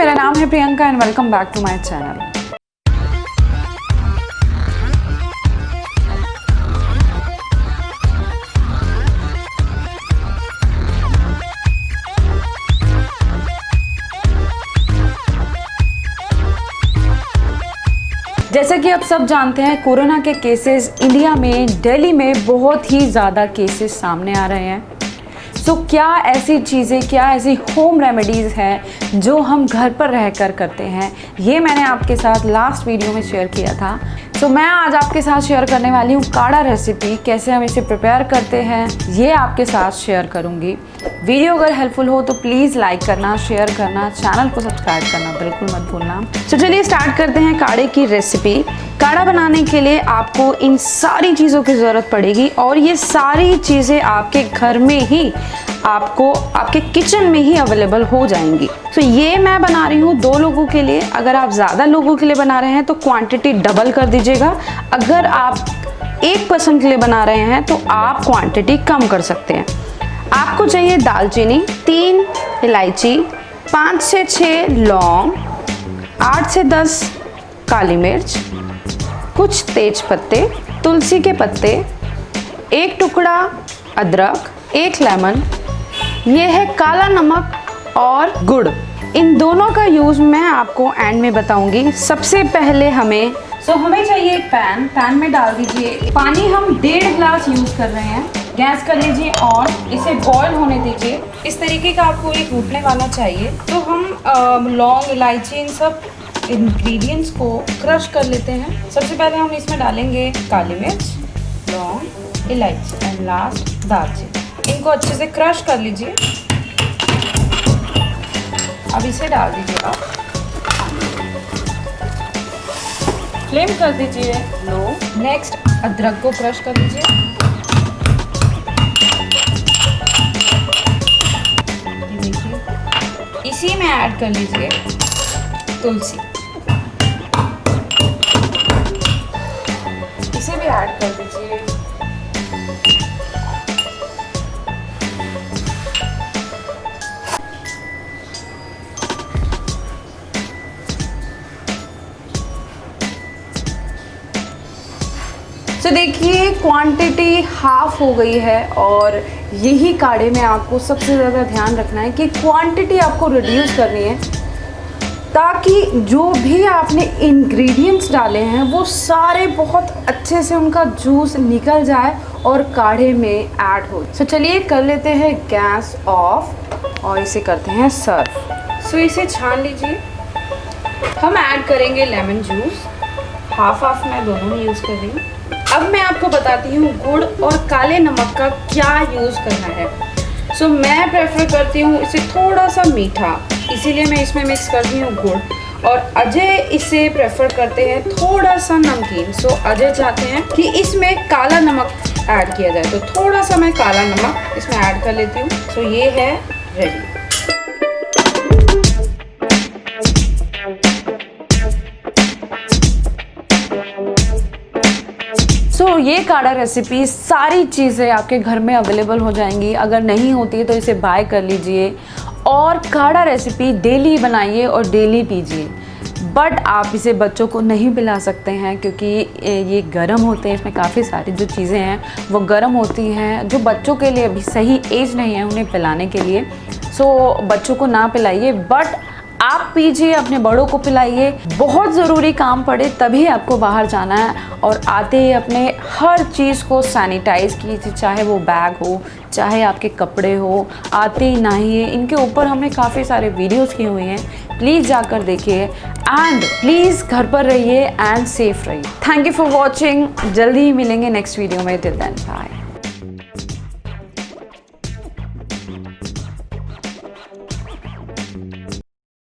मेरा नाम है Priyanka and welcome back to my channel. जैसा कि आप सब जानते हैं, कोरोना के केसेस इंडिया में, दिल्ली में बहुत ही ज़्यादा केसेस सामने आ रहे हैं। सो क्या ऐसी चीज़ें, क्या ऐसी होम रेमेडीज़ हैं जो हम घर पर रहकर करते हैं, ये मैंने आपके साथ लास्ट वीडियो में शेयर किया था। सो मैं आज आपके साथ शेयर करने वाली हूँ काढ़ा रेसिपी। कैसे हम इसे प्रिपेयर करते हैं ये आपके साथ शेयर करूँगी। वीडियो अगर हेल्पफुल हो तो प्लीज़ लाइक करना, शेयर करना, चैनल को सब्सक्राइब करना बिल्कुल मत भूलना। तो चलिए स्टार्ट करते हैं काढ़े की रेसिपी। काढ़ा बनाने के लिए आपको इन सारी चीज़ों की ज़रूरत पड़ेगी और ये सारी चीज़ें आपके घर में ही, आपको आपके किचन में ही अवेलेबल हो जाएंगी। तो ये मैं बना रही हूँ 2 लोगों के लिए। अगर आप ज़्यादा लोगों के लिए बना रहे हैं तो क्वांटिटी डबल कर दीजिएगा। अगर आप 1 पर्सन के लिए बना रहे हैं तो आप क्वांटिटी कम कर सकते हैं। आपको चाहिए दालचीनी, 3 इलायची, 5 से 6 लौंग, 8 से 10 काली मिर्च, कुछ तेज पत्ते, तुलसी के पत्ते, 1 टुकड़ा अदरक, 1 लेमन, ये है काला नमक और गुड़। इन दोनों का यूज़ मैं आपको एंड में बताऊंगी। सबसे पहले हमें चाहिए एक पैन में डाल दीजिए पानी। हम 1.5 गिलास यूज़ कर रहे हैं। गैस कर लीजिए और इसे बॉईल होने दीजिए। इस तरीके का आपको एक घुटने वाला चाहिए। तो हम लौंग, इलायची, इन सब इंग्रेडिएंट्स को क्रश कर लेते हैं। सबसे पहले हम इसमें डालेंगे काली मिर्च, लौंग, इलायची एंड लास्ट दालचीनी। इनको अच्छे से क्रश कर लीजिए। अब इसे डाल दीजिएगा। फ्लेम कर दीजिए लो। नेक्स्ट अदरक को क्रश कर लीजिए। देखिए, इसी में ऐड कर लीजिए तुलसी, इसे भी ऐड कर दीजिए। तो देखिए क्वांटिटी हाफ हो गई है और यही काढ़े में आपको सबसे ज़्यादा ध्यान रखना है कि क्वांटिटी आपको रिड्यूस करनी है ताकि जो भी आपने इंग्रेडिएंट्स डाले हैं वो सारे बहुत अच्छे से उनका जूस निकल जाए और काढ़े में ऐड हो। तो चलिए कर लेते हैं गैस ऑफ और इसे करते हैं सर्व। सो इसे छान लीजिए। हम ऐड करेंगे लेमन जूस। हाफ मैं दोनों में यूज़ कर रही हूँ। अब मैं आपको बताती हूँ गुड़ और काले नमक का क्या यूज़ करना है। सो मैं प्रेफर करती हूँ इसे थोड़ा सा मीठा, इसीलिए मैं इसमें मिक्स करती हूँ गुड़। और अजय इसे प्रेफर करते हैं थोड़ा सा नमकीन। सो अजय चाहते हैं कि इसमें काला नमक ऐड किया जाए, तो थोड़ा सा मैं काला नमक इसमें ऐड कर लेती हूँ। सो ये है रेडी। तो ये काढ़ा रेसिपी सारी चीज़ें आपके घर में अवेलेबल हो जाएंगी। अगर नहीं होती है तो इसे बाय कर लीजिए और काढ़ा रेसिपी डेली बनाइए और डेली पीजिए। बट आप इसे बच्चों को नहीं पिला सकते हैं क्योंकि ये गर्म होते हैं। इसमें काफ़ी सारी जो चीज़ें हैं वो गर्म होती हैं, जो बच्चों के लिए अभी सही एज नहीं है उन्हें पिलाने के लिए। सो बच्चों को ना पिलाइए, बट आप पीजिए, अपने बड़ों को पिलाइए। बहुत ज़रूरी काम पड़े तभी आपको बाहर जाना है और आते ही अपने हर चीज़ को सैनिटाइज़ कीजिए, चाहे वो बैग हो, चाहे आपके कपड़े हो। आते ही नहाइए। इनके ऊपर हमने काफ़ी सारे वीडियोस किए हुए हैं, प्लीज़ जाकर देखिए। एंड प्लीज़ घर पर रहिए एंड सेफ रहिए। Thank you for watching. जल्दी ही मिलेंगे नेक्स्ट वीडियो में। Till then bye.